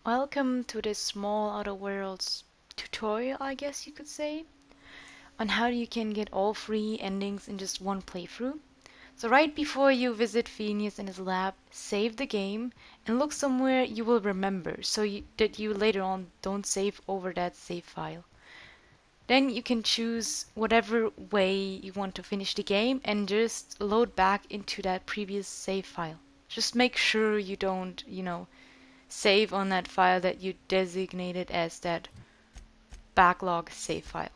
Welcome to this small Outer Worlds tutorial, I guess you could say, on how you can get all 3 endings in just one playthrough. So right before you visit Phineas in his lab, save the game and look somewhere you will remember that you later on don't save over that save file. Then you can choose whatever way you want to finish the game and just load back into that previous save file. Just make sure you don't, save on that file that you designated as that backlog save file.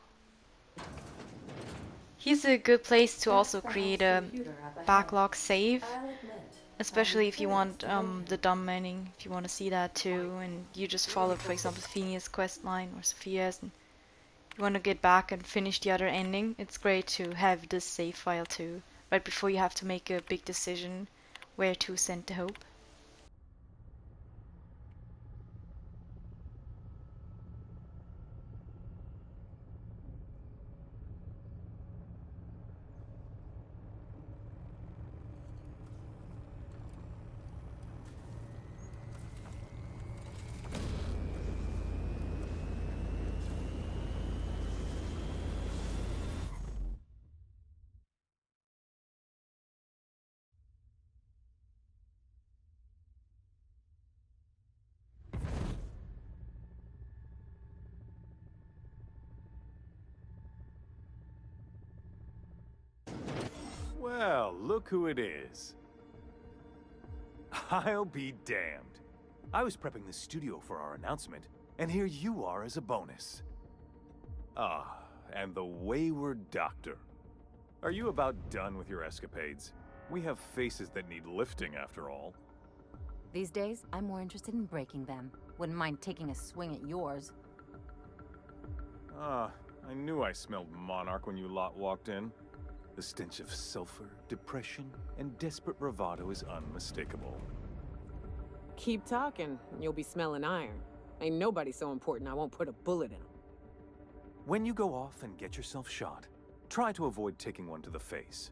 Here's a good place to That's also the create house a computer up ahead. backlog save, I'll admit, I'm especially if you curious want to go the there. dumb ending, if you want to see that too, and you just followed, for example, Phineas' quest line or Sophia's, and you want to get back and finish the other ending. It's great to have this save file too, right before you have to make a big decision where to send the hope. Well, look who it is. I'll be damned. I was prepping the studio for our announcement, and here you are as a bonus. Ah, and the wayward doctor. Are you about done with your escapades? We have faces that need lifting, after all. These days, I'm more interested in breaking them. Wouldn't mind taking a swing at yours. Ah, I knew I smelled Monarch when you lot walked in. The stench of sulfur, depression, and desperate bravado is unmistakable. Keep talking, and you'll be smelling iron. Ain't nobody so important I won't put a bullet in him. When you go off and get yourself shot, try to avoid taking one to the face.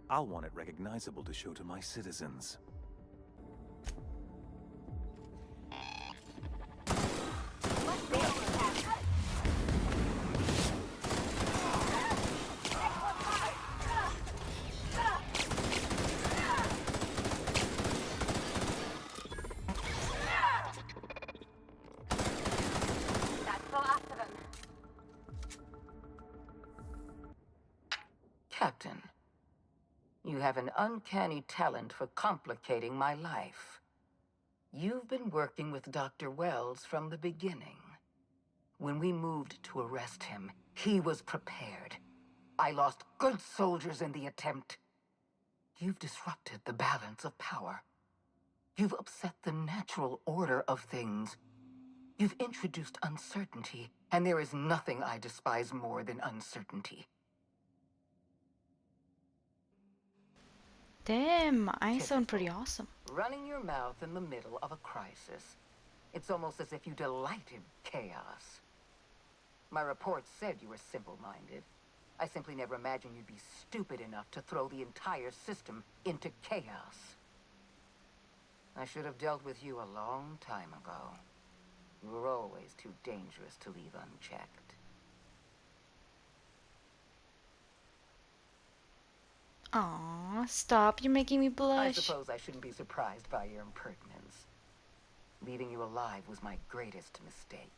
I'll want it recognizable to show to my citizens. Captain, you have an uncanny talent for complicating my life. You've been working with Dr. Wells from the beginning. When we moved to arrest him, he was prepared. I lost good soldiers in the attempt. You've disrupted the balance of power. You've upset the natural order of things. You've introduced uncertainty, and there is nothing I despise more than uncertainty. Damn, I sound Typical. pretty awesome. Running your mouth in the middle of a crisis. It's almost as if you delight in chaos. My reports said you were simple-minded. I simply never imagined you'd be stupid enough to throw the entire system into chaos. I should have dealt with you a long time ago. You were always too dangerous to leave unchecked. Aw, stop, you're making me I blush. suppose I shouldn't be surprised by your impertinence. Leaving you alive was my greatest mistake,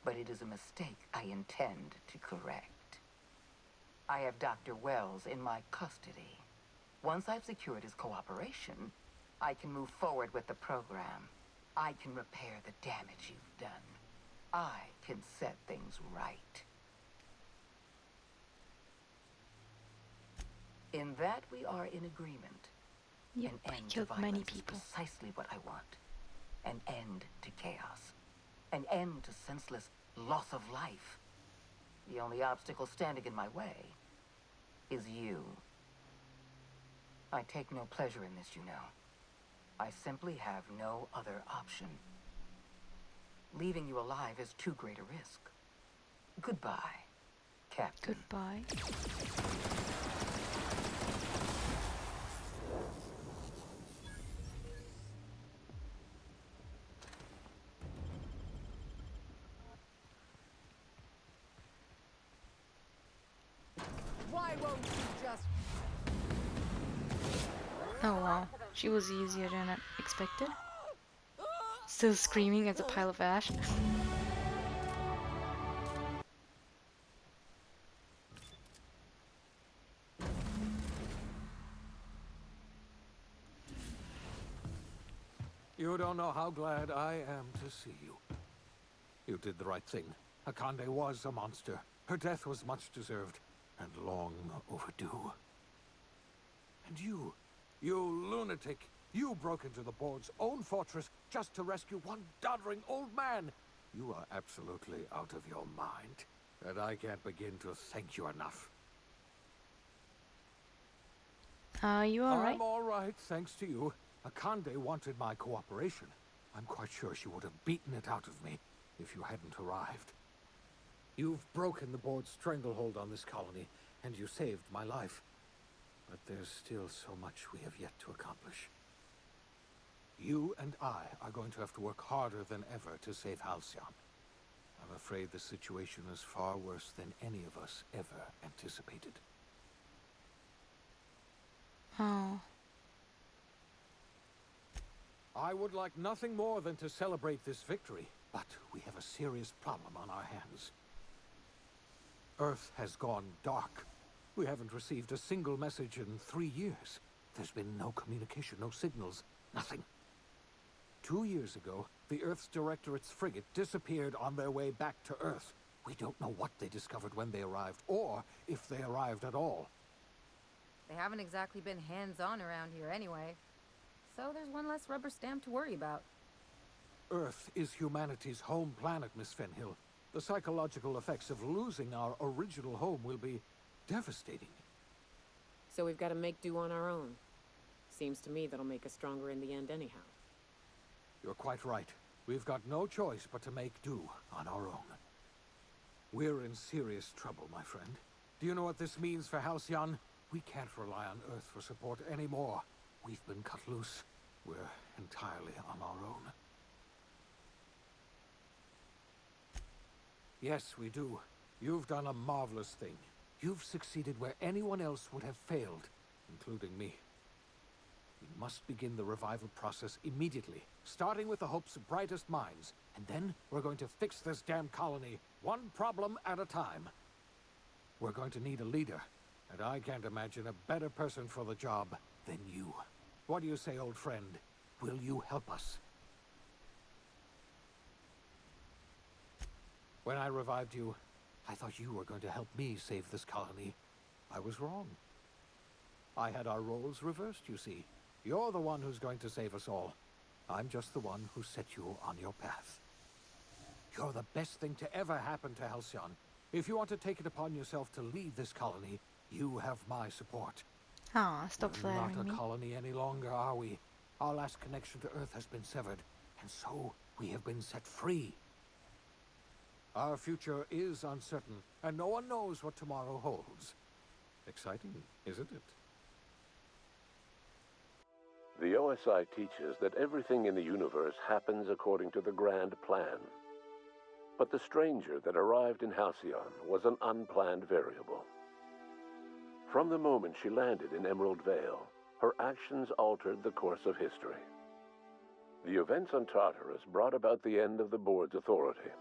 but it is a mistake I intend to correct. I have Dr. Wells in my custody. Once I've secured his cooperation, I can move forward with the program. I can repair the damage you've done. I can set things right. In that we are in agreement. Yep, An I end to killed many violence is people. precisely what I want. An end to chaos. An end to senseless loss of life. The only obstacle standing in my way is you. I take no pleasure in this, you know. I simply have no other option. Leaving you alive is too great a risk. Goodbye, Captain. Goodbye. Oh wow, she was easier than I expected. Still screaming as a pile of ash. You don't know how glad I am to see you. You did the right thing. Akande was a monster. Her death was much deserved, and long overdue. And you lunatic, you broke into the board's own fortress just to rescue one doddering old man. You are absolutely out of your mind, and I can't begin to thank you enough. Are you alright? I'm all right, thanks to you. Akande wanted my cooperation. I'm quite sure she would have beaten it out of me if you hadn't arrived. You've broken the board's stranglehold on this colony, and you saved my life. But there's still so much we have yet to accomplish. You and I are going to have to work harder than ever to save Halcyon. I'm afraid the situation is far worse than any of us ever anticipated. Oh. I would like nothing more than to celebrate this victory, but we have a serious problem on our hands. Earth has gone dark. We haven't received a single message in 3 years. There's been no communication, no signals, nothing. 2 years ago, the Earth's Directorate's frigate disappeared on their way back to Earth. We don't know what they discovered when they arrived, or if they arrived at all. They haven't exactly been hands-on around here anyway. So there's one less rubber stamp to worry about. Earth is humanity's home planet, Miss Fenhill. The psychological effects of losing our original home will be devastating. So we've got to make do on our own. Seems to me that'll make us stronger in the end anyhow. You're quite right. We've got no choice but to make do on our own. We're in serious trouble, my friend. Do you know what this means for Halcyon? We can't rely on Earth for support anymore. We've been cut loose. We're entirely on our own. Yes, we do. You've done a marvelous thing. You've succeeded where anyone else would have failed, including me. We must begin the revival process immediately, starting with the Hope's brightest minds. And then we're going to fix this damn colony, one problem at a time. We're going to need a leader, and I can't imagine a better person for the job than you. What do you say, old friend? Will you help us? When I revived you, I thought you were going to help me save this colony. I was wrong. I had our roles reversed, you see. You're the one who's going to save us all. I'm just the one who set you on your path. You're the best thing to ever happen to Halcyon. If you want to take it upon yourself to lead this colony, you have my support. Ah, stop We're not flattering a me. colony any longer, are we? Our last connection to Earth has been severed, and so we have been set free. Our future is uncertain, and no one knows what tomorrow holds. Exciting, isn't it? The OSI teaches that everything in the universe happens according to the grand plan. But the stranger that arrived in Halcyon was an unplanned variable. From the moment she landed in Emerald Vale, her actions altered the course of history. The events on Tartarus brought about the end of the board's authority.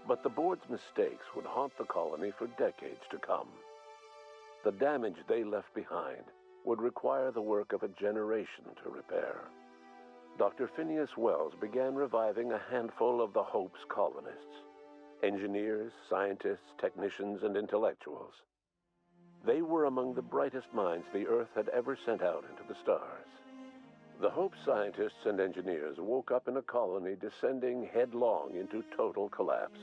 But the board's mistakes would haunt the colony for decades to come. The damage they left behind would require the work of a generation to repair. Dr. Phineas Wells began reviving a handful of the Hope's colonists. Engineers, scientists, technicians, and intellectuals. They were among the brightest minds the Earth had ever sent out into the stars. The Hope scientists and engineers woke up in a colony descending headlong into total collapse.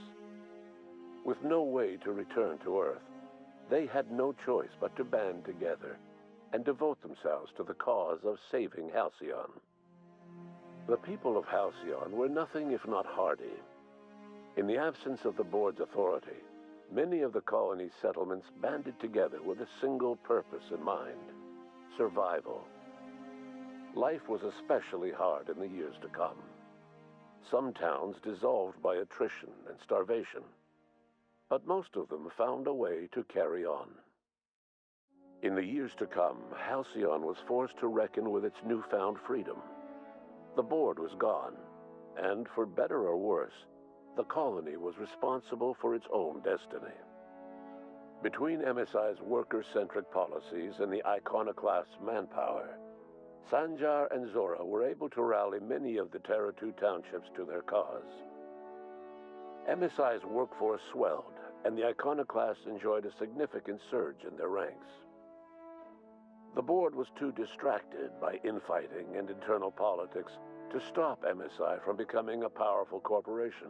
With no way to return to Earth, they had no choice but to band together and devote themselves to the cause of saving Halcyon. The people of Halcyon were nothing if not hardy. In the absence of the board's authority, many of the colony's settlements banded together with a single purpose in mind: survival. Life was especially hard in the years to come. Some towns dissolved by attrition and starvation, but most of them found a way to carry on. In the years to come, Halcyon was forced to reckon with its newfound freedom. The board was gone, and for better or worse, the colony was responsible for its own destiny. Between MSI's worker-centric policies and the iconoclast's manpower, Sanjar and Zora were able to rally many of the Terra 2 townships to their cause. MSI's workforce swelled, and the iconoclasts enjoyed a significant surge in their ranks. The board was too distracted by infighting and internal politics to stop MSI from becoming a powerful corporation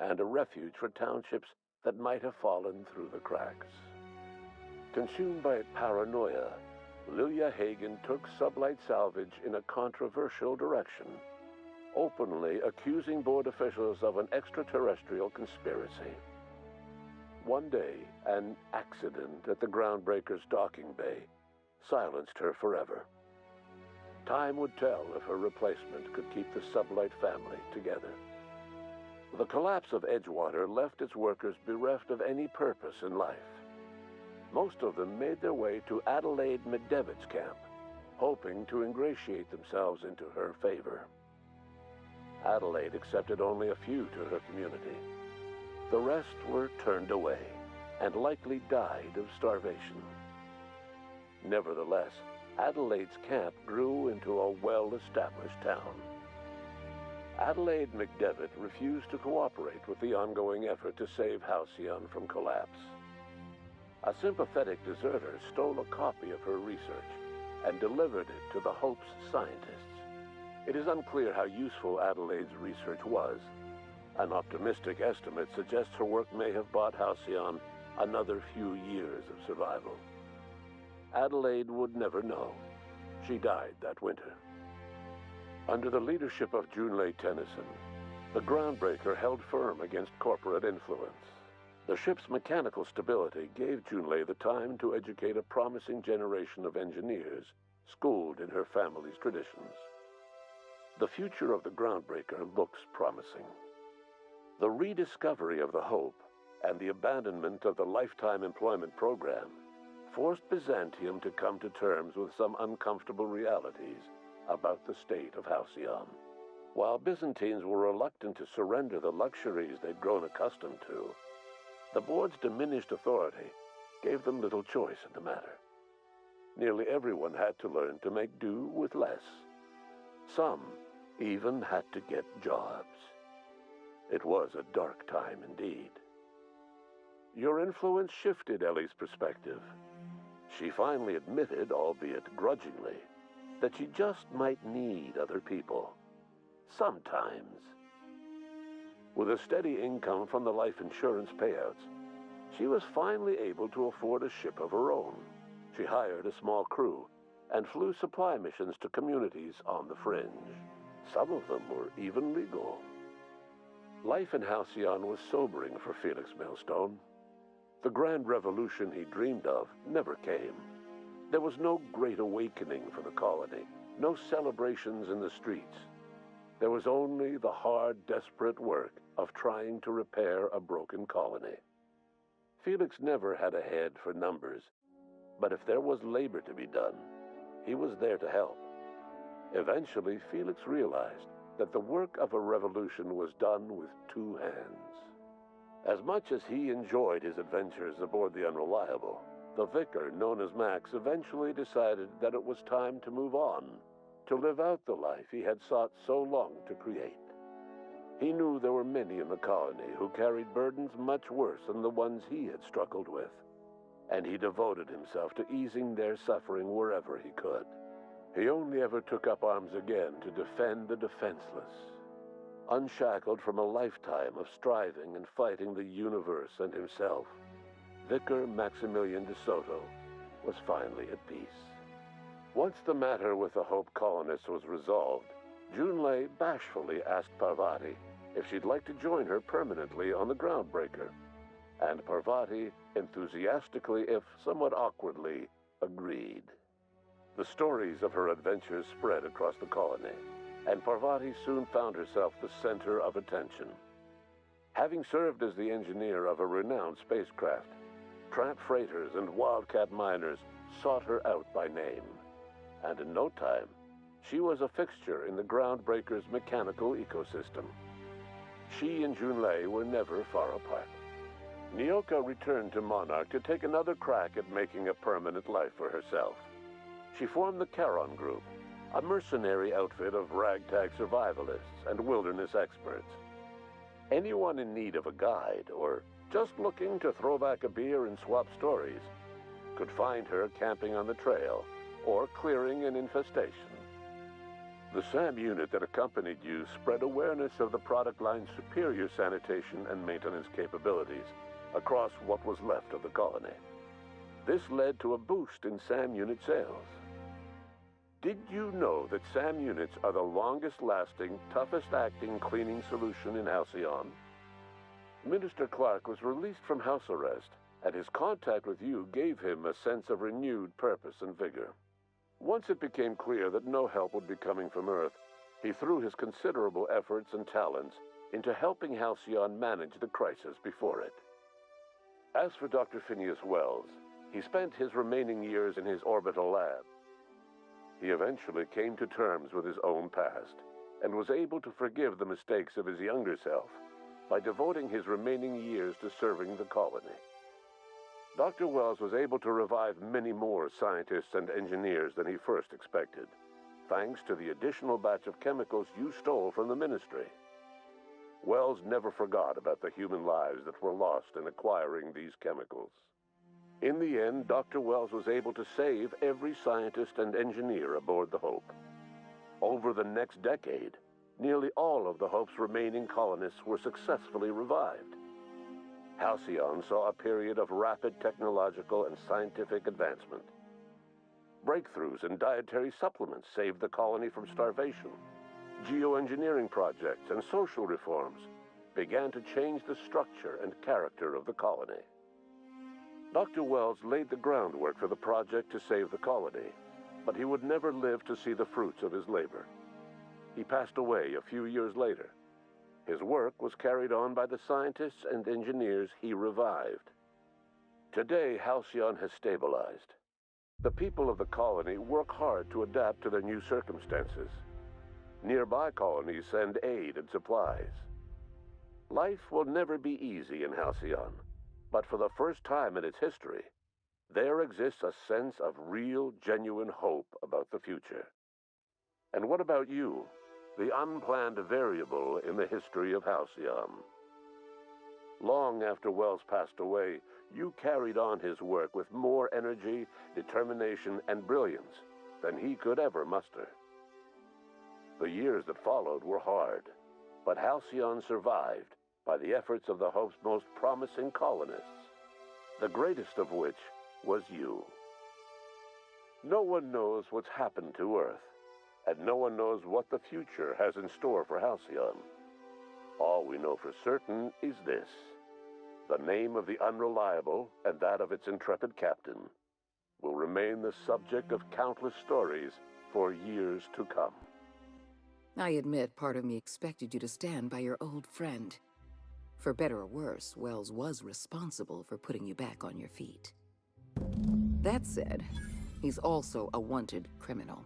and a refuge for townships that might have fallen through the cracks. Consumed by paranoia, Lilia Hagen took Sublight Salvage in a controversial direction, openly accusing board officials of an extraterrestrial conspiracy. One day, an accident at the Groundbreaker's docking bay silenced her forever. Time would tell if her replacement could keep the Sublight family together. The collapse of Edgewater left its workers bereft of any purpose in life. Most of them made their way to Adelaide McDevitt's camp, hoping to ingratiate themselves into her favor. Adelaide accepted only a few to her community. The rest were turned away and likely died of starvation. Nevertheless, Adelaide's camp grew into a well-established town. Adelaide McDevitt refused to cooperate with the ongoing effort to save Halcyon from collapse. A sympathetic deserter stole a copy of her research and delivered it to the Hope's scientists. It is unclear how useful Adelaide's research was. An optimistic estimate suggests her work may have bought Halcyon another few years of survival. Adelaide would never know. She died that winter. Under the leadership of Junlei Tennyson, the Groundbreaker held firm against corporate influence. The ship's mechanical stability gave Junlei the time to educate a promising generation of engineers schooled in her family's traditions. The future of the Groundbreaker looks promising. The rediscovery of the Hope and the abandonment of the lifetime employment program forced Byzantium to come to terms with some uncomfortable realities about the state of Halcyon. While Byzantines were reluctant to surrender the luxuries they'd grown accustomed to, the board's diminished authority gave them little choice in the matter. Nearly everyone had to learn to make do with less. Some even had to get jobs. It was a dark time indeed. Your influence shifted Ellie's perspective. She finally admitted, albeit grudgingly, that she just might need other people. Sometimes. With a steady income from the life insurance payouts, she was finally able to afford a ship of her own. She hired a small crew and flew supply missions to communities on the fringe. Some of them were even legal. Life in Halcyon was sobering for Felix Millstone. The grand revolution he dreamed of never came. There was no great awakening for the colony, no celebrations in the streets. There was only the hard, desperate work of trying to repair a broken colony. Felix never had a head for numbers, but if there was labor to be done, he was there to help. Eventually, Felix realized that the work of a revolution was done with two hands. As much as he enjoyed his adventures aboard the Unreliable, the vicar, known as Max, eventually decided that it was time to move on, to live out the life he had sought so long to create. He knew there were many in the colony who carried burdens much worse than the ones he had struggled with, and he devoted himself to easing their suffering wherever he could. He only ever took up arms again to defend the defenseless. Unshackled from a lifetime of striving and fighting the universe and himself, Vicar Maximilian de Soto was finally at peace. Once the matter with the Hope colonists was resolved, Junlei bashfully asked Parvati if she'd like to join her permanently on the Groundbreaker, and Parvati enthusiastically, if somewhat awkwardly, agreed. The stories of her adventures spread across the colony, and Parvati soon found herself the center of attention. Having served as the engineer of a renowned spacecraft, tramp freighters and wildcat miners sought her out by name, and in no time, she was a fixture in the Groundbreaker's mechanical ecosystem. She and Junlei were never far apart. Nyoka returned to Monarch to take another crack at making a permanent life for herself. She formed the Charon Group, a mercenary outfit of ragtag survivalists and wilderness experts. Anyone in need of a guide or just looking to throw back a beer and swap stories could find her camping on the trail or clearing an infestation. The SAM unit that accompanied you spread awareness of the product line's superior sanitation and maintenance capabilities across what was left of the colony. This led to a boost in SAM unit sales. Did you know that SAM units are the longest-lasting, toughest-acting cleaning solution in Halcyon? Minister Clark was released from house arrest, and his contact with you gave him a sense of renewed purpose and vigor. Once it became clear that no help would be coming from Earth, he threw his considerable efforts and talents into helping Halcyon manage the crisis before it. As for Dr. Phineas Wells, he spent his remaining years in his orbital lab. He eventually came to terms with his own past and was able to forgive the mistakes of his younger self by devoting his remaining years to serving the colony. Dr. Wells was able to revive many more scientists and engineers than he first expected, thanks to the additional batch of chemicals you stole from the Ministry. Wells never forgot about the human lives that were lost in acquiring these chemicals. In the end, Dr. Wells was able to save every scientist and engineer aboard the Hope. Over the next decade, nearly all of the Hope's remaining colonists were successfully revived. Halcyon saw a period of rapid technological and scientific advancement. Breakthroughs in dietary supplements saved the colony from starvation. Geoengineering projects and social reforms began to change the structure and character of the colony. Dr. Wells laid the groundwork for the project to save the colony, but he would never live to see the fruits of his labor. He passed away a few years later. His work was carried on by the scientists and engineers he revived. Today, Halcyon has stabilized. The people of the colony work hard to adapt to their new circumstances. Nearby colonies send aid and supplies. Life will never be easy in Halcyon, but for the first time in its history, there exists a sense of real, genuine hope about the future. And what about you? The unplanned variable in the history of Halcyon. Long after Wells passed away, you carried on his work with more energy, determination, and brilliance than he could ever muster. The years that followed were hard, but Halcyon survived by the efforts of the Hope's most promising colonists, the greatest of which was you. No one knows what's happened to Earth, and no one knows what the future has in store for Halcyon. All we know for certain is this: the name of the Unreliable and that of its intrepid captain will remain the subject of countless stories for years to come. I admit part of me expected you to stand by your old friend. For better or worse, Wells was responsible for putting you back on your feet. That said, he's also a wanted criminal.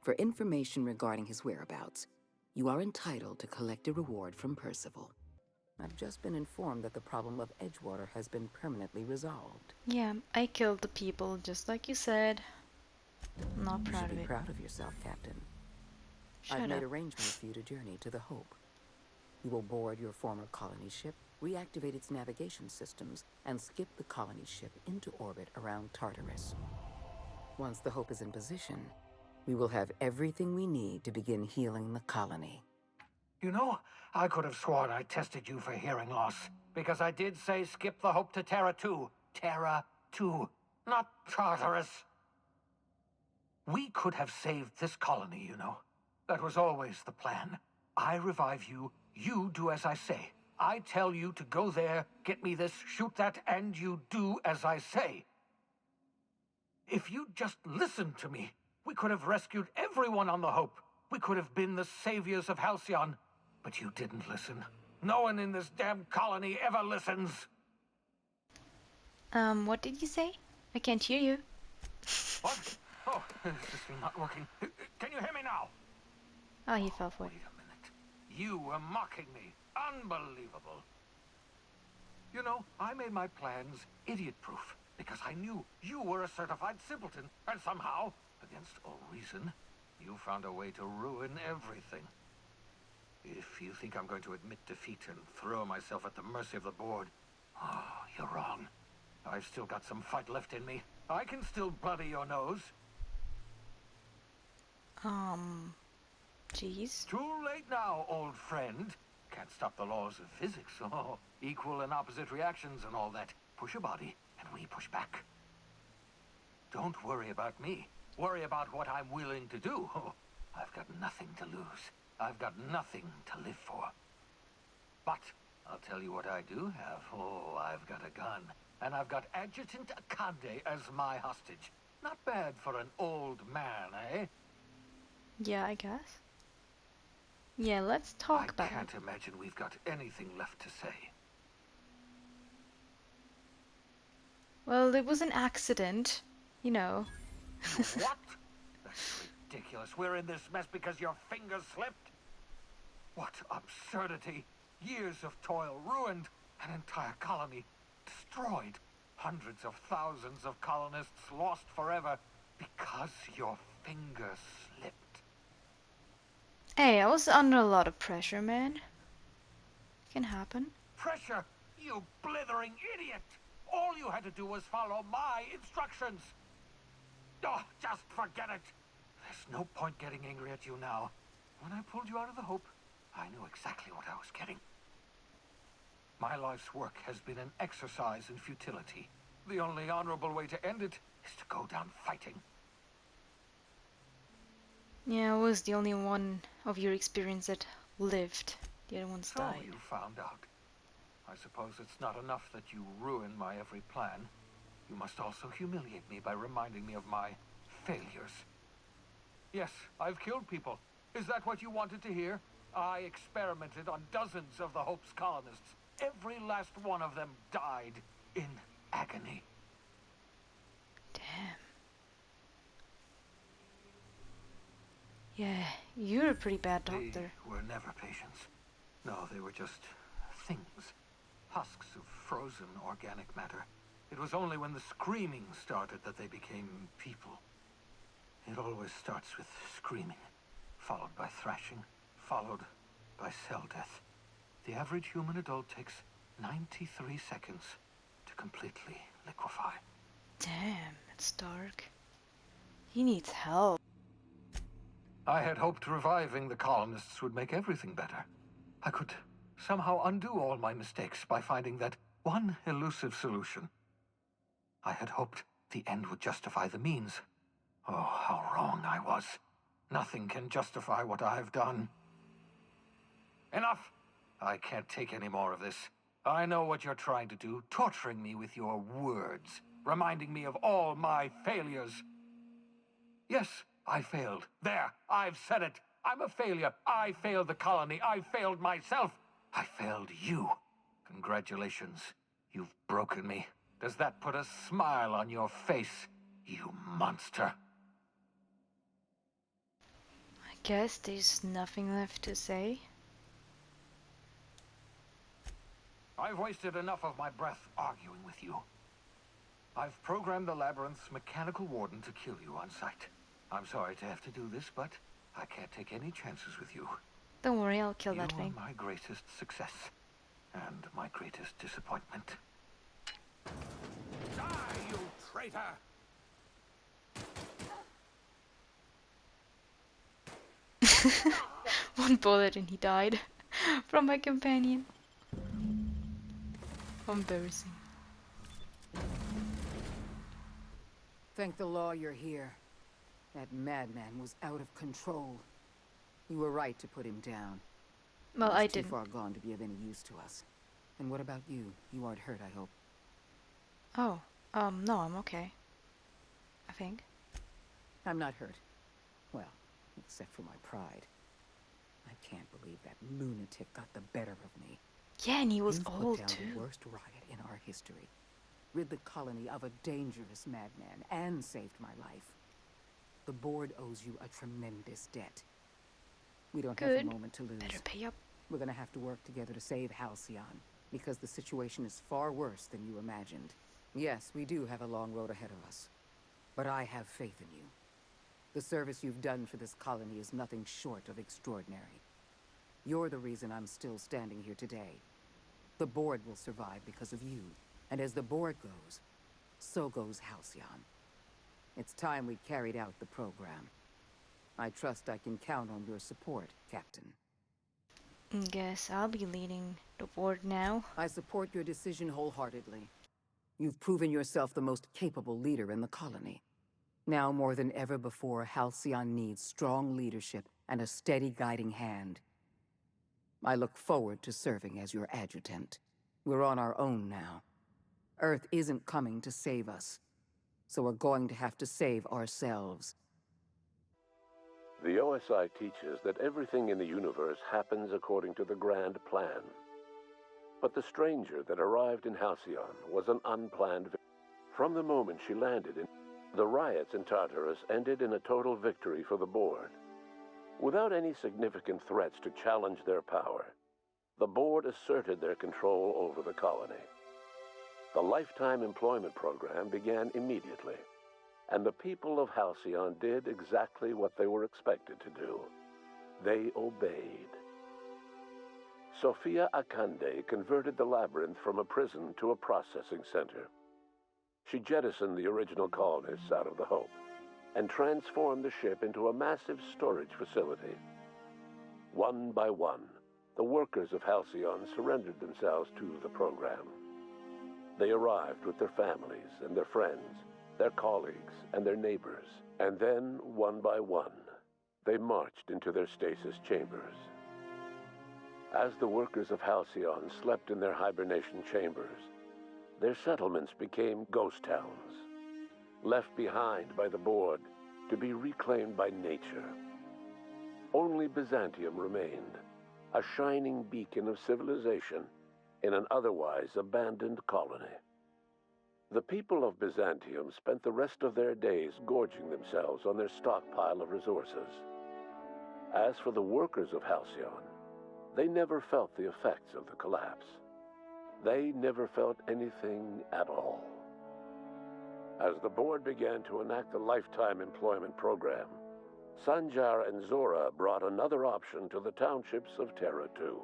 For information regarding his whereabouts, you are entitled to collect a reward from Percival. I've just been informed that the problem of Edgewater has been permanently resolved. Yeah, I killed the people, just like you said. I'm not You proud should of be it. proud of yourself, Captain. Shut I've made up. arrangements for you to journey to the Hope. You will board your former colony ship, reactivate its navigation systems, and skip the colony ship into orbit around Tartarus. Once the Hope is in position, we will have everything we need to begin healing the colony. You know, I could have sworn I tested you for hearing loss, because I did say skip the Hope to Terra 2. Terra 2, not Tartarus. We could have saved this colony, you know. That was always the plan. I revive you, you do as I say. I tell you to go there, get me this, shoot that, and you do as I say. If you'd just listened to me, we could have rescued everyone on the Hope. We could have been the saviors of Halcyon. But you didn't listen. No one in this damn colony ever listens. What did you say? I can't hear you. What? Oh, is this thing not working? Can you hear me now? Oh, he fell for it. Wait a minute. You were mocking me. Unbelievable. You know, I made my plans idiot-proof because I knew you were a certified simpleton, and somehow, against all reason, you found a way to ruin everything. If you think I'm going to admit defeat and throw myself at the mercy of the board, oh, you're wrong. I've still got some fight left in me. I can still bloody your nose. Jeez. Too late now, old friend. Can't stop the laws of physics. Oh, equal and opposite reactions and all that. Push a body, and we push back. Don't worry about me. Worry about what I'm willing to do. Oh, I've got nothing to lose. I've got nothing to live for. But I'll tell you what I do have. Oh, I've got a gun. And I've got Adjutant Akande as my hostage. Not bad for an old man, eh? Yeah, I guess. Yeah, let's talk about I it. can't imagine we've got anything left to say. Well, it was an accident, you know. What? That's ridiculous. We're in this mess because your fingers slipped? What absurdity. Years of toil ruined. An entire colony destroyed. Hundreds of thousands of colonists lost forever because your fingers slipped. Hey, I was under a lot of pressure, man. It can happen. Pressure? You blithering idiot! All you had to do was follow my instructions. Oh, just forget it. There's no point getting angry at you now. When I pulled you out of the Hope, I knew exactly what I was getting. My life's work has been an exercise in futility. The only honorable way to end it is to go down fighting. Yeah, I was the only one of your experience that lived. The other ones So died. you found out. I suppose it's not enough that you ruin my every plan. You must also humiliate me by reminding me of my failures. Yes, I've killed people. Is that what you wanted to hear? I experimented on dozens of the Hope's colonists. Every last one of them died in agony. Damn. Yeah, you're a pretty bad doctor. They were never patients. No, they were just things. Husks of frozen organic matter. It was only when the screaming started that they became people. It always starts with screaming, followed by thrashing, followed by cell death. The average human adult takes 93 seconds to completely liquefy. Damn, it's dark. He needs help. I had hoped reviving the colonists would make everything better. I could somehow undo all my mistakes by finding that one elusive solution. I had hoped the end would justify the means. Oh, how wrong I was. Nothing can justify what I've done. Enough! I can't take any more of this. I know what you're trying to do, torturing me with your words, reminding me of all my failures. Yes, I failed. There, I've said it. I'm a failure. I failed the colony. I failed myself. I failed you. Congratulations. You've broken me. Does that put a smile on your face, you monster? I guess there's nothing left to say. I've wasted enough of my breath arguing with you. I've programmed the Labyrinth's mechanical warden to kill you on sight. I'm sorry to have to do this, but I can't take any chances with you. Don't worry, I'll kill that You thing. are my greatest success, and my greatest disappointment. Die, you traitor! One bullet and he died from my companion. Embarrassing. Thank the law you're here. That madman was out of control. You were right to put him down. Well, He was I too didn't. far gone to be of any use to us. And what about you? You aren't hurt, I hope. Oh, no, I'm okay. I think. I'm not hurt. Well, except for my pride. I can't believe that lunatic got the better of me. Yeah, and he was You've put old down too. the worst riot in our history. rid the colony of a dangerous madman, and saved my life. The board owes you a tremendous debt. We don't have a Good. moment to Better lose. pay up. We're gonna have to work together to save Halcyon, because the situation is far worse than you imagined. Yes, we do have a long road ahead of us, but I have faith in you. The service you've done for this colony is nothing short of extraordinary. You're the reason I'm still standing here today. The board will survive because of you, and as the board goes, so goes Halcyon. It's time we carried out the program. I trust I can count on your support, Captain. Guess I'll be leading the board now. I support your decision wholeheartedly. You've proven yourself the most capable leader in the colony. Now more than ever before, Halcyon needs strong leadership and a steady guiding hand. I look forward to serving as your adjutant. We're on our own now. Earth isn't coming to save us, so we're going to have to save ourselves. The OSI teaches that everything in the universe happens according to the grand plan. But the stranger that arrived in Halcyon was an unplanned victim. From the moment she landed the riots in Tartarus ended in a total victory for the board. Without any significant threats to challenge their power, the board asserted their control over the colony. The lifetime employment program began immediately, and the people of Halcyon did exactly what they were expected to do. They obeyed. Sophia Akande converted the labyrinth from a prison to a processing center. She jettisoned the original colonists out of the Hope and transformed the ship into a massive storage facility. One by one, the workers of Halcyon surrendered themselves to the program. They arrived with their families and their friends, their colleagues and their neighbors, and then, one by one, they marched into their stasis chambers. As the workers of Halcyon slept in their hibernation chambers, their settlements became ghost towns, left behind by the board to be reclaimed by nature. Only Byzantium remained, a shining beacon of civilization in an otherwise abandoned colony. The people of Byzantium spent the rest of their days gorging themselves on their stockpile of resources. As for the workers of Halcyon, they never felt the effects of the collapse. They never felt anything at all. As the board began to enact the lifetime employment program, Sanjar and Zora brought another option to the townships of Terra 2.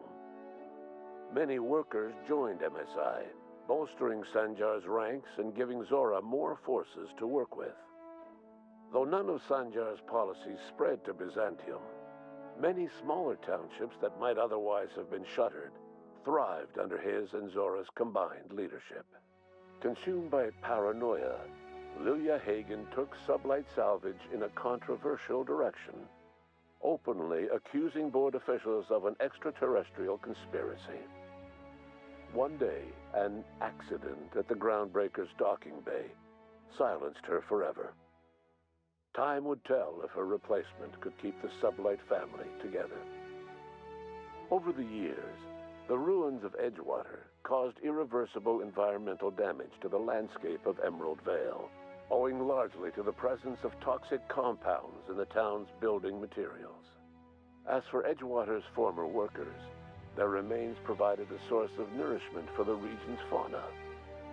Many workers joined MSI, bolstering Sanjar's ranks and giving Zora more forces to work with. Though none of Sanjar's policies spread to Byzantium, many smaller townships that might otherwise have been shuttered thrived under his and Zora's combined leadership. Consumed by paranoia, Lilia Hagen took sublight salvage in a controversial direction, openly accusing board officials of an extraterrestrial conspiracy. One day, an accident at the Groundbreaker's docking bay silenced her forever. Time would tell if her replacement could keep the sublight family together. Over the years, the ruins of Edgewater caused irreversible environmental damage to the landscape of Emerald Vale, owing largely to the presence of toxic compounds in the town's building materials. As for Edgewater's former workers, their remains provided a source of nourishment for the region's fauna,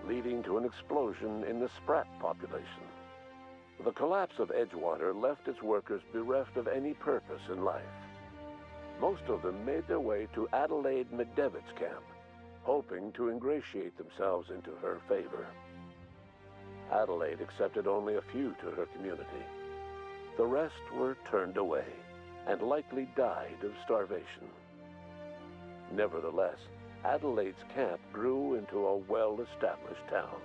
leading to an explosion in the sprat population. The collapse of Edgewater left its workers bereft of any purpose in life. Most of them made their way to Adelaide Medevitt's camp, hoping to ingratiate themselves into her favor. Adelaide accepted only a few to her community. The rest were turned away and likely died of starvation. Nevertheless, Adelaide's camp grew into a well-established town.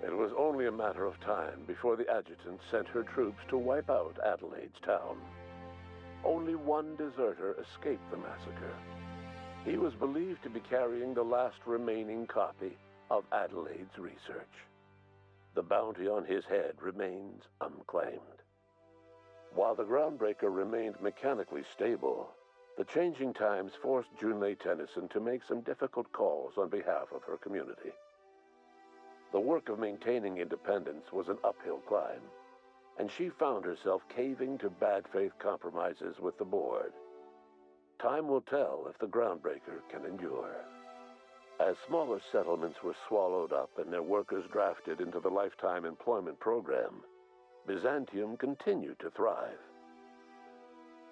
It was only a matter of time before the adjutant sent her troops to wipe out Adelaide's town. Only one deserter escaped the massacre. He was believed to be carrying the last remaining copy of Adelaide's research. The bounty on his head remains unclaimed. While the Groundbreaker remained mechanically stable, the changing times forced Junlei Tennyson to make some difficult calls on behalf of her community. The work of maintaining independence was an uphill climb, and she found herself caving to bad faith compromises with the board. Time will tell if the groundbreaker can endure. As smaller settlements were swallowed up and their workers drafted into the lifetime employment program, Byzantium continued to thrive.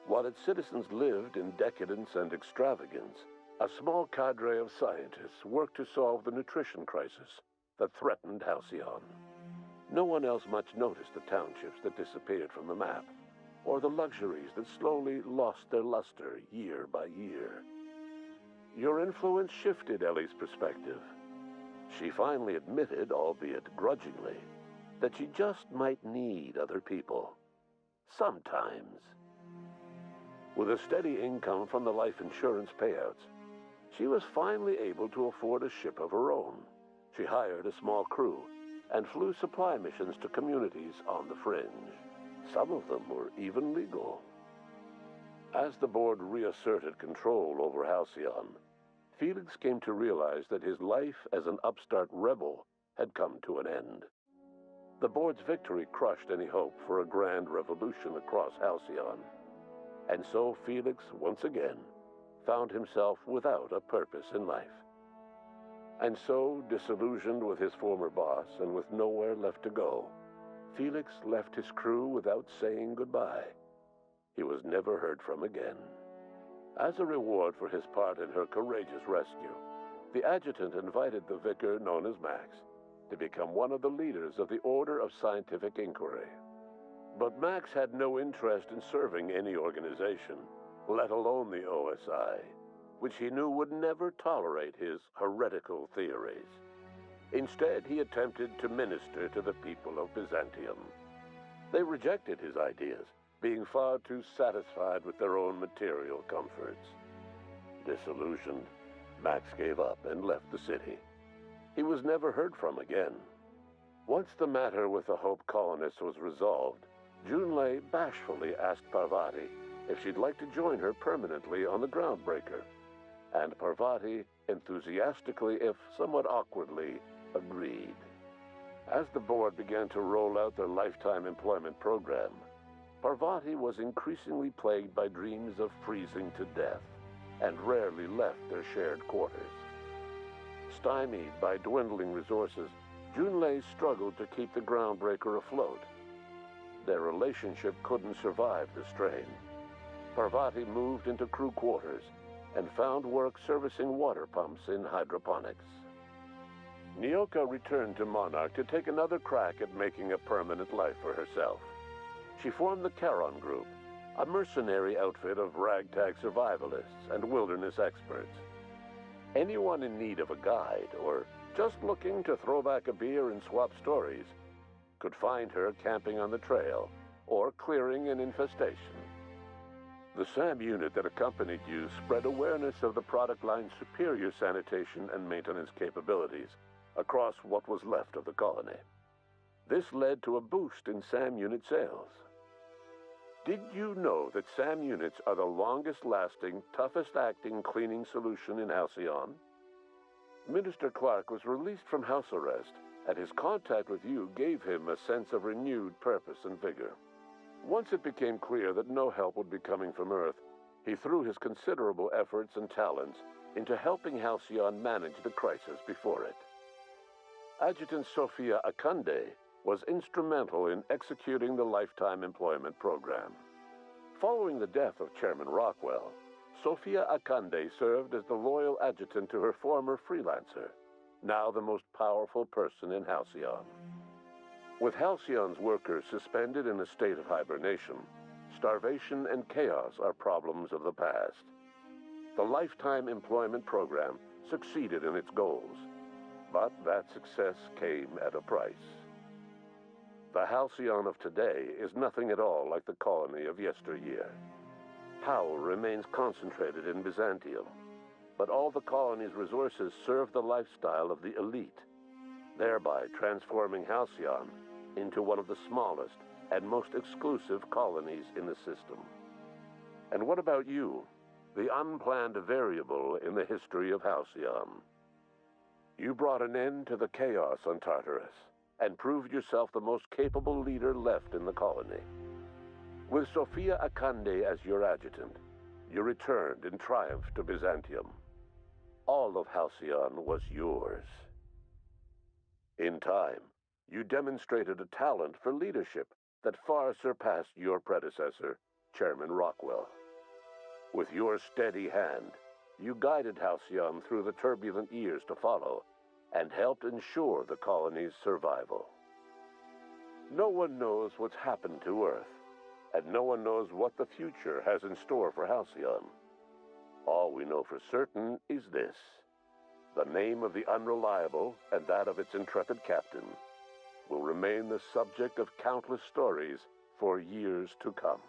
While its citizens lived in decadence and extravagance, a small cadre of scientists worked to solve the nutrition crisis that threatened Halcyon. No one else much noticed the townships that disappeared from the map, or the luxuries that slowly lost their luster year by year. Your influence shifted Ellie's perspective. She finally admitted, albeit grudgingly, that she just might need other people. Sometimes. With a steady income from the life insurance payouts, she was finally able to afford a ship of her own. She hired a small crew and flew supply missions to communities on the fringe. Some of them were even legal. As the board reasserted control over Halcyon, Felix came to realize that his life as an upstart rebel had come to an end. The board's victory crushed any hope for a grand revolution across Halcyon. And so Felix, once again, found himself without a purpose in life. And so, disillusioned with his former boss and with nowhere left to go, Felix left his crew without saying goodbye. He was never heard from again. As a reward for his part in her courageous rescue, the adjutant invited the vicar known as Max to become one of the leaders of the Order of Scientific Inquiry. But Max had no interest in serving any organization, let alone the OSI, which he knew would never tolerate his heretical theories. Instead, he attempted to minister to the people of Byzantium. They rejected his ideas, being far too satisfied with their own material comforts. Disillusioned, Max gave up and left the city. He was never heard from again. Once the matter with the Hope colonists was resolved, Junlei bashfully asked Parvati if she'd like to join her permanently on the Groundbreaker, and Parvati enthusiastically, if somewhat awkwardly, agreed. As the board began to roll out their lifetime employment program, Parvati was increasingly plagued by dreams of freezing to death, and rarely left their shared quarters. Stymied by dwindling resources, Junlei struggled to keep the Groundbreaker afloat. Their relationship couldn't survive the strain. Parvati moved into crew quarters and found work servicing water pumps in hydroponics. Nyoka returned to Monarch to take another crack at making a permanent life for herself. She formed the Charon Group, a mercenary outfit of ragtag survivalists and wilderness experts. Anyone in need of a guide or just looking to throw back a beer and swap stories could find her camping on the trail or clearing an infestation. The SAM unit that accompanied you spread awareness of the product line's superior sanitation and maintenance capabilities across what was left of the colony. This led to a boost in SAM unit sales. Did you know that SAM units are the longest-lasting, toughest-acting cleaning solution in Halcyon? Minister Clark was released from house arrest, and his contact with you gave him a sense of renewed purpose and vigor. Once it became clear that no help would be coming from Earth, he threw his considerable efforts and talents into helping Halcyon manage the crisis before it. Adjutant Sophia Akande was instrumental in executing the lifetime employment program. Following the death of Chairman Rockwell, Sophia Akande served as the loyal adjutant to her former freelancer, now the most powerful person in Halcyon. With Halcyon's workers suspended in a state of hibernation, starvation and chaos are problems of the past. The lifetime employment program succeeded in its goals, but that success came at a price. The Halcyon of today is nothing at all like the colony of yesteryear. Power remains concentrated in Byzantium, but all the colony's resources serve the lifestyle of the elite, thereby transforming Halcyon into one of the smallest and most exclusive colonies in the system. And what about you, the unplanned variable in the history of Halcyon? You brought an end to the chaos on Tartarus, and proved yourself the most capable leader left in the colony. With Sophia Akande as your adjutant, you returned in triumph to Byzantium. All of Halcyon was yours. In time, you demonstrated a talent for leadership that far surpassed your predecessor, Chairman Rockwell. With your steady hand, you guided Halcyon through the turbulent years to follow, and helped ensure the colony's survival. No one knows what's happened to Earth, and no one knows what the future has in store for Halcyon. All we know for certain is this: the name of the Unreliable and that of its intrepid captain will remain the subject of countless stories for years to come.